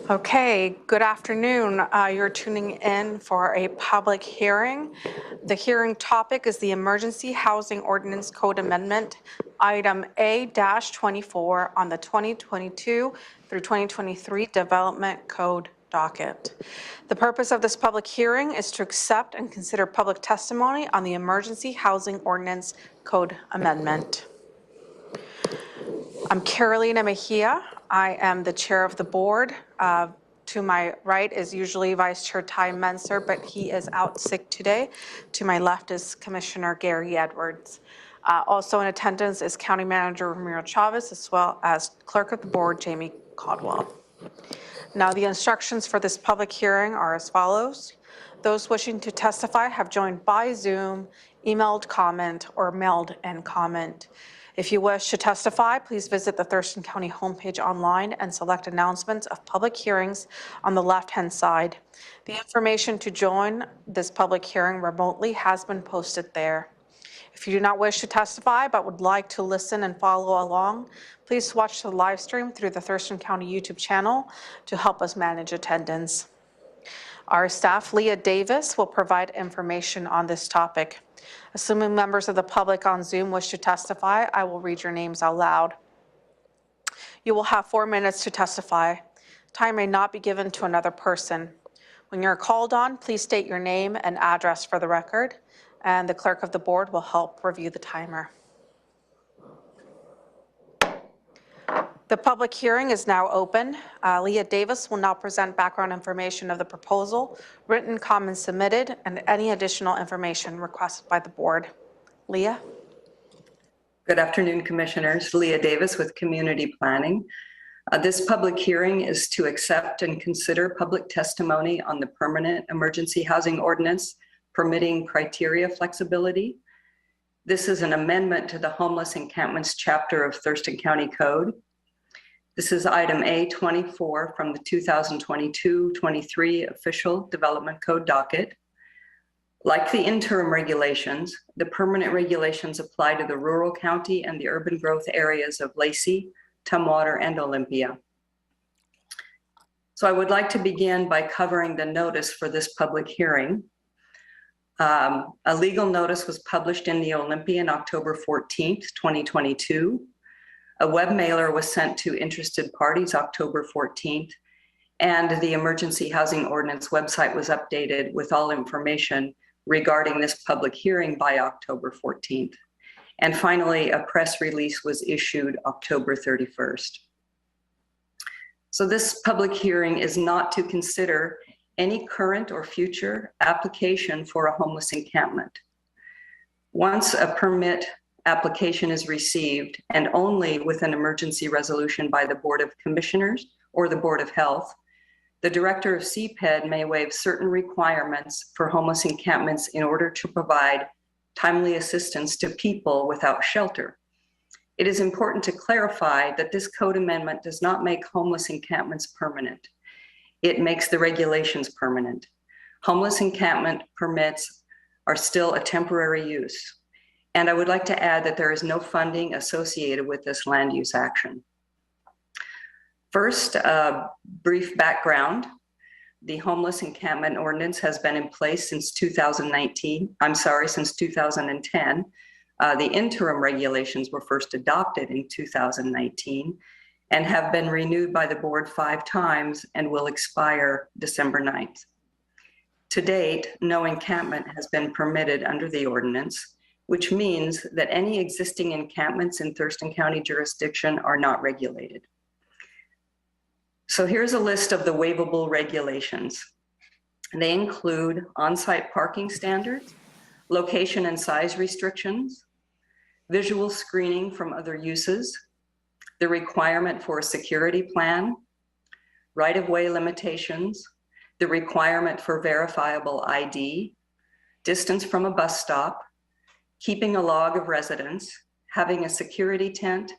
Okay, good afternoon. You're tuning in for a public hearing. The hearing topic is the Emergency Housing Ordinance Code Amendment, item A-24 on the 2022 through 2023 Development Code Docket. The purpose of this public hearing is to accept and consider public testimony on the Emergency Housing Ordinance Code Amendment. I'm Carolina Mejia. I am the chair of the board. To my right is usually Vice Chair Ty Menser, but he is out sick today. To my left is Commissioner Gary Edwards. Also in attendance is County Manager Ramiro Chavez, as well as Clerk of the Board Jamie Caldwell. Now the instructions for this public hearing are as follows. Those wishing to testify have joined by Zoom, emailed comment, or mailed in comment. If you wish to testify, please visit the Thurston County homepage online and select announcements of public hearings on the left-hand side. The information to join this public hearing remotely has been posted there. If you do not wish to testify but would like to listen and follow along, please watch the live stream through the Thurston County YouTube channel to help us manage attendance. Our staff, Leah Davis, will provide information on this topic. Assuming members of the public on Zoom wish to testify, I will read your names out loud. You will have 4 minutes to testify. Time may not be given to another person. When you're called on, please state your name and address for the record, and the clerk of the board will help review the timer. The public hearing is now open. Leah Davis will now present background information of the proposal, written comments submitted, and any additional information requested by the board. Leah? Good afternoon, Commissioners. Leah Davis with Community Planning. This public hearing is to accept and consider public testimony on the Permanent Emergency Housing Ordinance permitting criteria flexibility. This is an amendment to the Homeless Encampments chapter of Thurston County Code. This is item A-24 from the 2022-23 official development code docket. Like the interim regulations, the permanent regulations apply to the rural county and the urban growth areas of Lacey, Tumwater, and Olympia. So I would like to begin by covering the notice for this public hearing. A legal notice was published in the Olympia on October 14th, 2022. A web mailer was sent to interested parties October 14th, and the Emergency Housing Ordinance website was updated with all information regarding this public hearing by October 14th. And finally, a press release was issued October 31st. So this public hearing is not to consider any current or future application for a homeless encampment. Once a permit application is received, and only with an emergency resolution by the Board of Commissioners or the Board of Health, the Director of CPED may waive certain requirements for homeless encampments in order to provide timely assistance to people without shelter. It is important to clarify that this code amendment does not make homeless encampments permanent. It makes the regulations permanent. Homeless encampment permits are still a temporary use. And I would like to add that there is no funding associated with this land use action. First, a brief background. The Homeless Encampment Ordinance has been in place since 2010. The interim regulations were first adopted in 2019 and have been renewed by the board 5 times and will expire December 9th. To date, no encampment has been permitted under the ordinance, which means that any existing encampments in Thurston County jurisdiction are not regulated. So here's a list of the waivable regulations. They include on-site parking standards, location and size restrictions, visual screening from other uses, the requirement for a security plan, right-of-way limitations, the requirement for verifiable ID, distance from a bus stop, keeping a log of residence, having a security tent,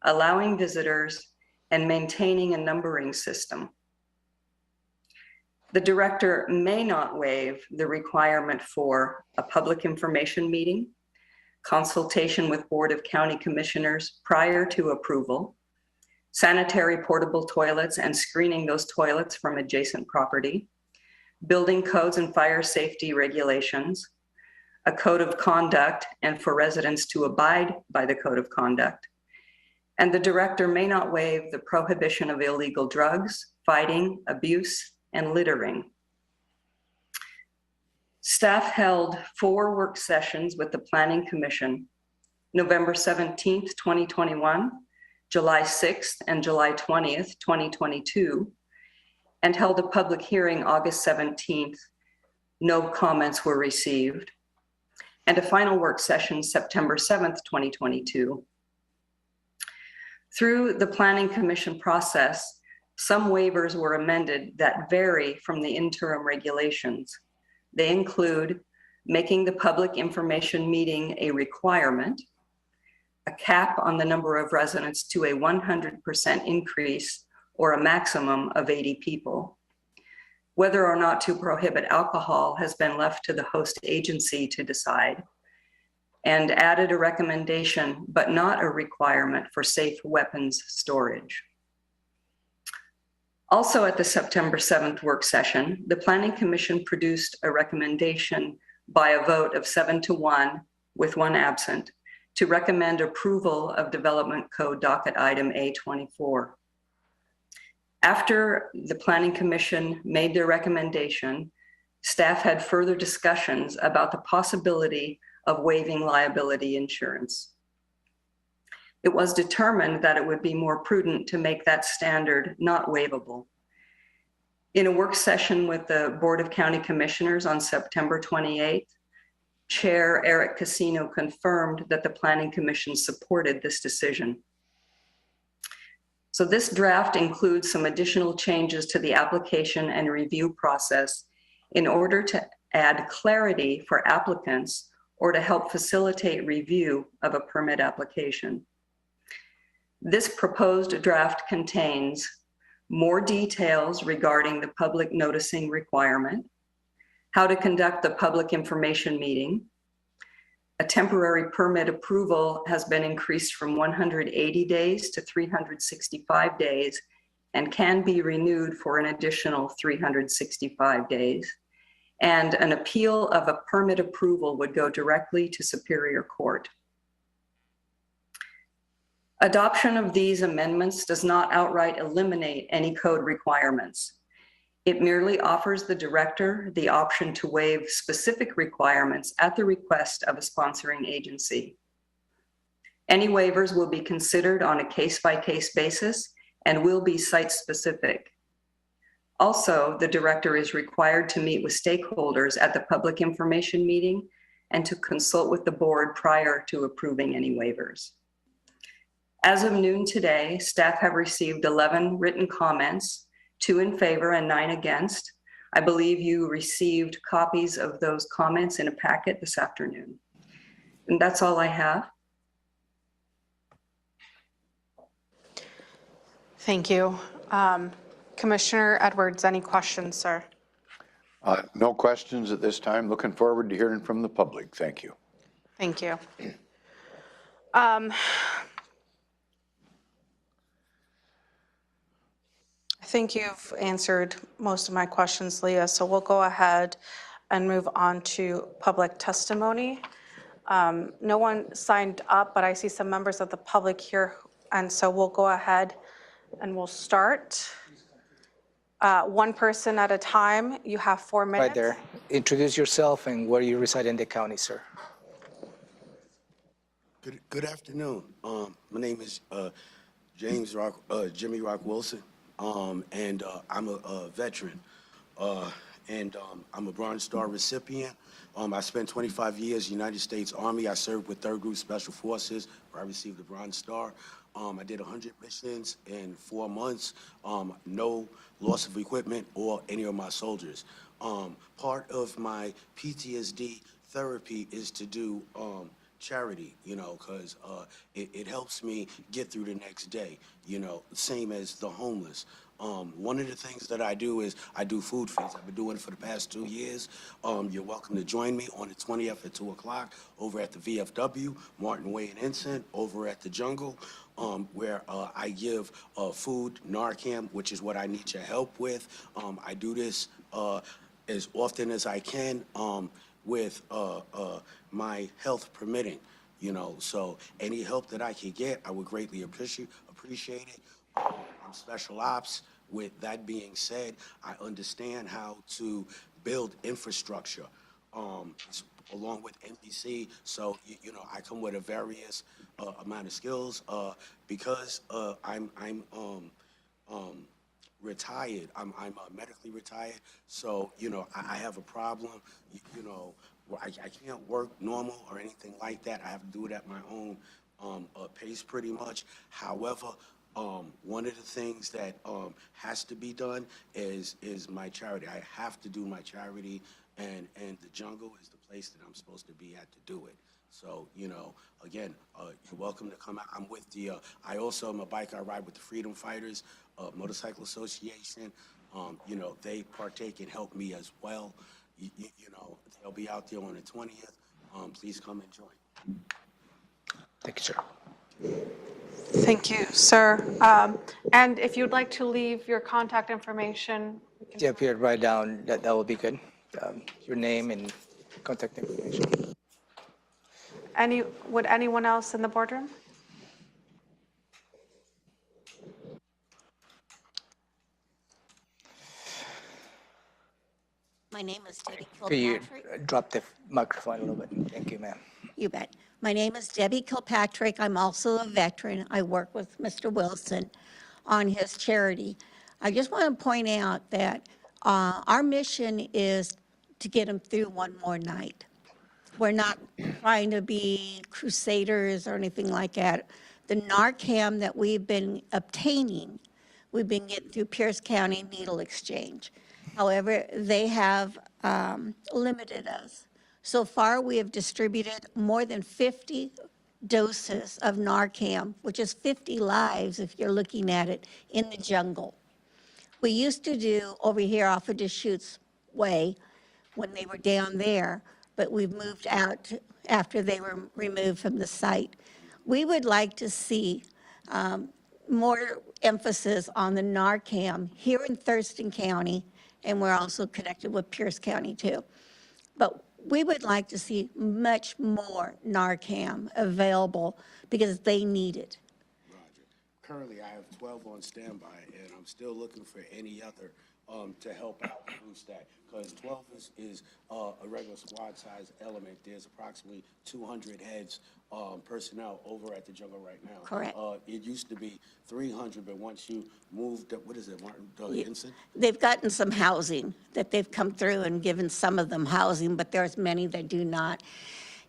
allowing visitors, and maintaining a numbering system. The director may not waive the requirement for a public information meeting, consultation with Board of County Commissioners prior to approval, sanitary portable toilets and screening those toilets from adjacent property, building codes and fire safety regulations, a code of conduct and for residents to abide by the code of conduct. And the director may not waive the prohibition of illegal drugs, fighting, abuse, and littering. Staff held 4 work sessions with the Planning Commission, November 17th, 2021, July 6th, and July 20th, 2022, and held a public hearing August 17th. No comments were received. And a final work session September 7th, 2022. Through the Planning Commission process, some waivers were amended that vary from the interim regulations. They include making the public information meeting a requirement, a cap on the number of residents to a 100% increase or a maximum of 80 people. Whether or not to prohibit alcohol has been left to the host agency to decide, and added a recommendation, but not a requirement for safe weapons storage. Also at the September 7th work session, the Planning Commission produced a recommendation by a vote of 7-1 with 1 absent to recommend approval of Development Code Docket Item A24. After the Planning Commission made their recommendation, staff had further discussions about the possibility of waiving liability insurance. It was determined that it would be more prudent to make that standard not waivable. In a work session with the Board of County Commissioners on September 28th, Chair Eric Casino confirmed that the Planning Commission supported this decision. So this draft includes some additional changes to the application and review process in order to add clarity for applicants or to help facilitate review of a permit application. This proposed draft contains more details regarding the public noticing requirement, how to conduct the public information meeting. A temporary permit approval has been increased from 180 days to 365 days and can be renewed for an additional 365 days. And an appeal of a permit approval would go directly to Superior Court. Adoption of these amendments does not outright eliminate any code requirements. It merely offers the director the option to waive specific requirements at the request of a sponsoring agency. Any waivers will be considered on a case-by-case basis and will be site-specific. Also, the director is required to meet with stakeholders at the public information meeting and to consult with the board prior to approving any waivers. As of noon today, staff have received 11 written comments, 2 in favor and 9 against. I believe you received copies of those comments in a packet this afternoon. And that's all I have. Thank you. Commissioner Edwards, any questions, sir? No questions at this time. Looking forward to hearing from the public. Thank you. Thank you. I think you've answered most of my questions, Leah, so we'll go ahead and move on to public testimony. No one signed up, but I see some members of the public here, and so we'll go ahead and we'll start. One person at a time. You have 4 minutes. Right there. Introduce yourself and where you reside in the county, sir. Good afternoon. My name is Jimmy Rock Wilson, and I'm a veteran, and I'm a Bronze Star recipient. I spent 25 years in the United States Army. I served with 3rd Group Special Forces, where I received the Bronze Star. I did 100 missions in 4 months, no loss of equipment or any of my soldiers. Part of my PTSD therapy is to do charity, you know, because it helps me get through the next day, you know, same as the homeless. One of the things that I do is I do food feeds. I've been doing it for the past 2 years. You're welcome to join me on the 20th at 2 o'clock over at the VFW, Martin Way and Ensign, over at the Jungle, where I give food, Narcan, which is what I need your help with. I do this as often as I can with my health permitting, you know. So any help that I can get, I would greatly appreciate it. I'm special ops. With that being said, I understand how to build infrastructure along with NBC. So, you know, I come with a various amount of skills because I'm retired. I'm medically retired. So, you know, I have a problem, you know, where I can't work normal or anything like that. I have to do it at my own pace pretty much. However, one of the things that has to be done is my charity. I have to do my charity, and the Jungle is the place that I'm supposed to be at to do it. So, you know, again, you're welcome to come out. I'm with the, I also am a biker. I ride with the Freedom Fighters Motorcycle Association. You know, they partake and help me as well. You know, they'll be out there on the 20th. Please come and join. Thank you, sir. Thank you, sir. And if you'd like to leave your contact information, we can- Yeah, if you write down, that would be good. Your name and contact information. would anyone else in the boardroom? My name is Debbie Could you Kilpatrick. drop the microphone a little bit? Thank you, ma'am. You bet. My name is Debbie Kilpatrick. I'm also a veteran. I work with Mr. Wilson on his charity. I just want to point out that our mission is to get him through one more night. We're not trying to be crusaders or anything like that. The Narcan that we've been obtaining, we've been getting through Pierce County Needle Exchange. However, they have limited us. So far, we have distributed more than 50 doses of Narcan, which is 50 lives if you're looking at it, in the jungle. We used to do over here off of Deschutes Way when they were down there, but we've moved out after they were removed from the site. We would like to see more emphasis on the Narcan here in Thurston County, and we're also connected with Pierce County too. But we would like to see much more Narcan available because they need it. Roger. Currently, I have 12 on standby, and I'm still looking for any other to help out boost that. Because 12 is a regular squad size element. There's approximately 200 heads personnel over at the Jungle right now. Correct. It used to be 300, but once you moved, what is it, Martin Ensign? They've gotten some housing, that they've come through and given some of them housing, but there's many that do not.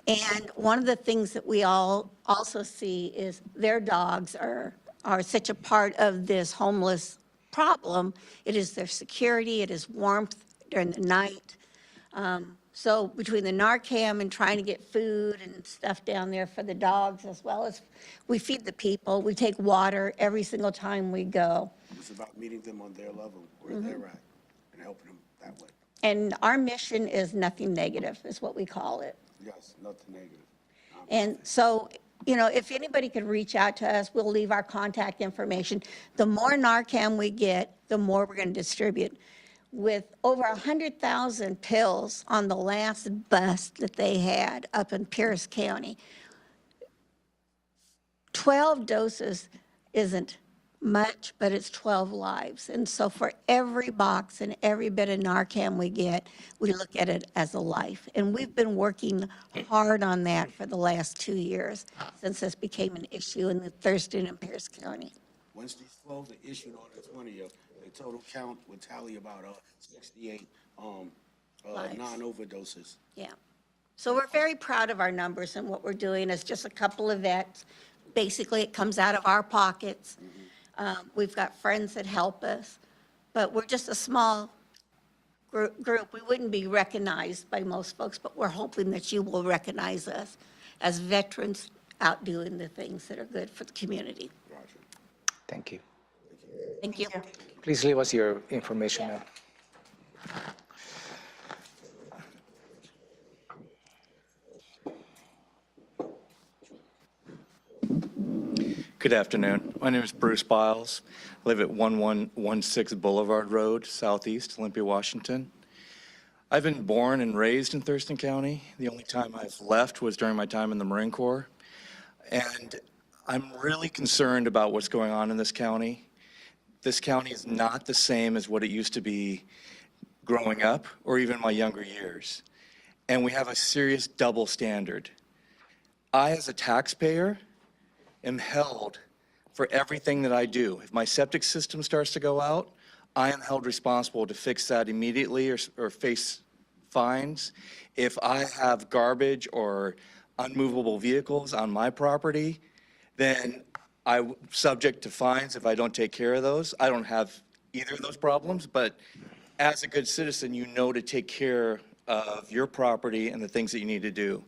And one of the things that we all also see is their dogs are such a part of this homeless problem. It is their security, it is warmth during the night. So between the Narcan and trying to get food and stuff down there for the dogs, as well as we feed the people, we take water every single time we go. It's about meeting them on their level, where they're at, and helping them that way. And our mission is nothing negative, is what we call it. Yes, nothing negative. And so, you know, if anybody could reach out to us, we'll leave our contact information. The more Narcan we get, the more we're going to distribute. With over 100,000 pills on the last bus that they had up in Pierce County, 12 doses isn't much, but it's 12 lives. And so for every box and every bit of Narcan we get, we look at it as a life. And we've been working hard on that for the last 2 years since this became an issue in the Thurston and Pierce County. Once these 12 are issued on the 20th, the total count would tally about 68 Lives. non-overdoses. Yeah. So we're very proud of our numbers, and what we're doing is just a couple of vets. Basically, it comes out of our pockets. We've got friends that help us, but we're just a small group. We wouldn't be recognized by most folks, but we're hoping that you will recognize us as veterans out doing the things that are good for the community. Roger. Thank you. Thank you. Thank you. Please leave us your information now. Good afternoon. My name is Bruce Biles. I live at 1116 Boulevard Road, Southeast, Olympia, Washington. I've been born and raised in Thurston County. The only time I've left was during my time in the Marine Corps. And I'm really concerned about what's going on in this county. This county is not the same as what it used to be growing up or even my younger years. And we have a serious double standard. I, as a taxpayer, am held for everything that I do. If my septic system starts to go out, I am held responsible to fix that immediately or face fines. If I have garbage or unmovable vehicles on my property, then I'm subject to fines if I don't take care of those. I don't have either of those problems, but as a good citizen, you know to take care of your property and the things that you need to do.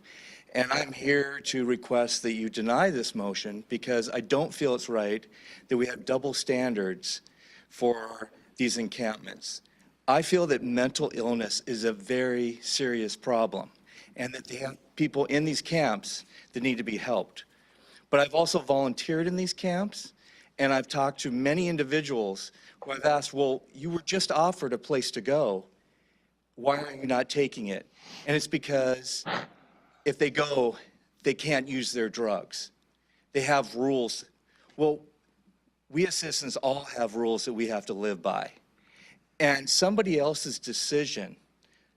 And I'm here to request that you deny this motion because I don't feel it's right that we have double standards for these encampments. I feel that mental illness is a very serious problem and that they have people in these camps that need to be helped. But I've also volunteered in these camps, and I've talked to many individuals who I've asked, well, you were just offered a place to go. Why are you not taking it? And it's because if they go, they can't use their drugs. They have rules. Well, we as citizens all have rules that we have to live by. And somebody else's decision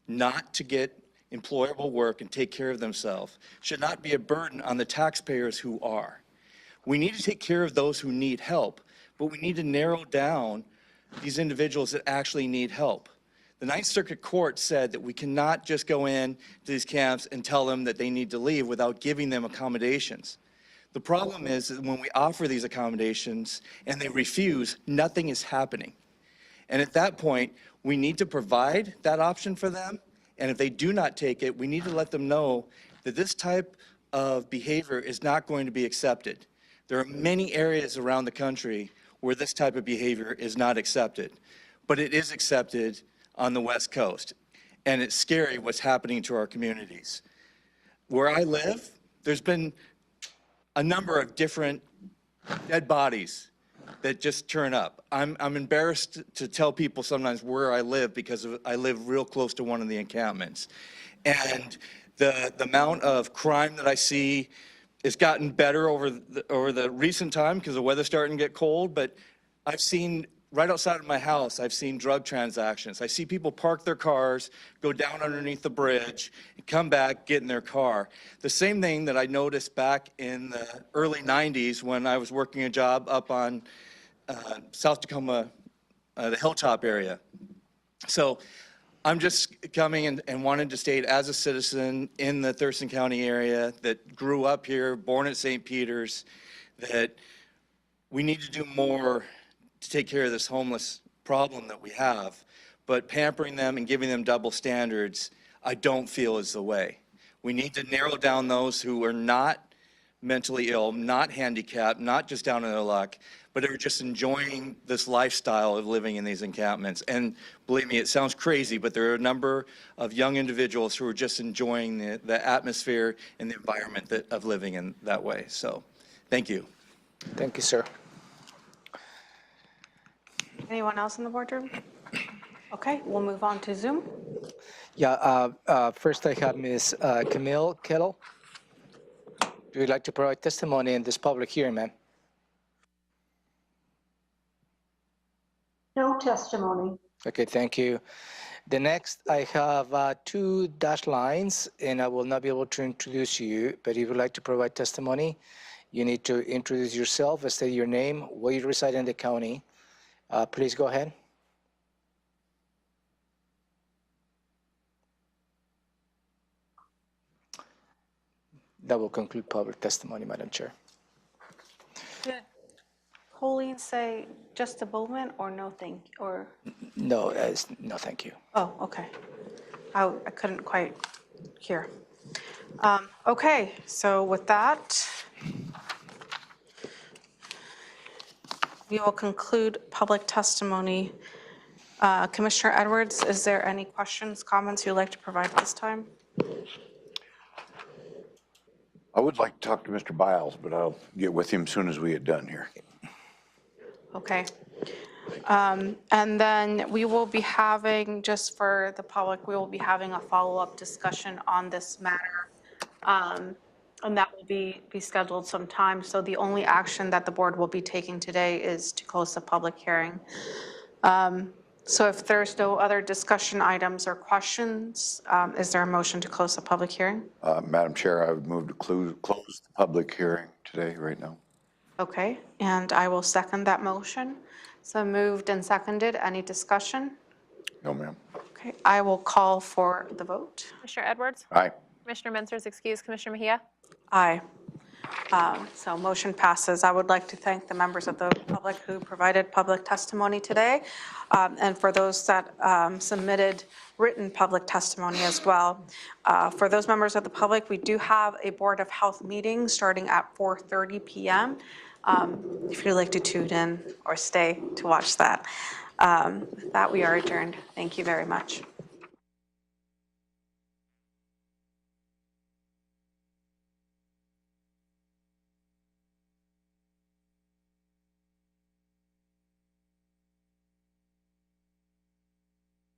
not to get employable work and take care of themselves should not be a burden on the taxpayers who are. We need to take care of those who need help, but we need to narrow down these individuals that actually need help. The Ninth Circuit Court said that we cannot just go in to these camps and tell them that they need to leave without giving them accommodations. The problem is that when we offer these accommodations and they refuse, nothing is happening. And at that point, we need to provide that option for them. And if they do not take it, we need to let them know that this type of behavior is not going to be accepted. There are many areas around the country where this type of behavior is not accepted, but it is accepted on the West Coast. And it's scary what's happening to our communities. Where I live, there's been a number of different dead bodies that just turn up. I'm embarrassed to tell people sometimes where I live because I live real close to one of the encampments. And the amount of crime that I see has gotten better over the recent time because the weather's starting to get cold, but I've seen right outside of my house, I've seen drug transactions. I see people park their cars, go down underneath the bridge, and come back, get in their car. The same thing that I noticed back in the early 90s when I was working a job up on South Tacoma, the Hilltop area. So I'm just coming and wanted to state as a citizen in the Thurston County area that grew up here, born at St. Peter's, that we need to do more to take care of this homeless problem that we have, but pampering them and giving them double standards, I don't feel is the way. We need to narrow down those who are not mentally ill, not handicapped, not just down on their luck, but are just enjoying this lifestyle of living in these encampments. And believe me, it sounds crazy, but there are a number of young individuals who are just enjoying the atmosphere and the environment of living in that way. So, thank you. Thank you, sir. Anyone else in the boardroom? Okay, we'll move on to Zoom. Yeah, first I have Ms. Camille Kettle. Do you like to provide testimony in this public hearing, ma'am? No testimony. Okay, thank you. The next, I have 2 dashed lines, and I will not be able to introduce you, but if you would like to provide testimony, you need to introduce yourself, state your name, where you reside in the county. Please go ahead. That will conclude public testimony, Madam Chair. Did Colleen say just a moment or no thank, or? No, no, thank you. Oh, okay. I couldn't quite hear. Okay, so with that, we will conclude public testimony. Commissioner Edwards, is there any questions, comments you'd like to provide at this time? I would like to talk to Mr. Biles, but I'll get with him as soon as we get done here. Okay. And then we will be having, just for the public, we will be having a follow-up discussion on this matter. And that will be scheduled sometime. So the only action that the board will be taking today is to close the public hearing. So if there's no other discussion items or questions, is there a motion to close the public hearing? Madam Chair, I would move to close the public hearing today, right now. Okay, and I will second that motion. So moved and seconded. Any discussion? No, ma'am. Okay, I will call for the vote. Commissioner Edwards? Aye. Commissioner Mentzer's excused. Commissioner Mejia? Aye. So motion passes. I would like to thank the members of the public who provided public testimony today, and for those that submitted written public testimony as well. For those members of the public, we do have a Board of Health meeting starting at 4:30 p.m. If you'd like to tune in or stay to watch that. With that, we are adjourned. Thank you very much.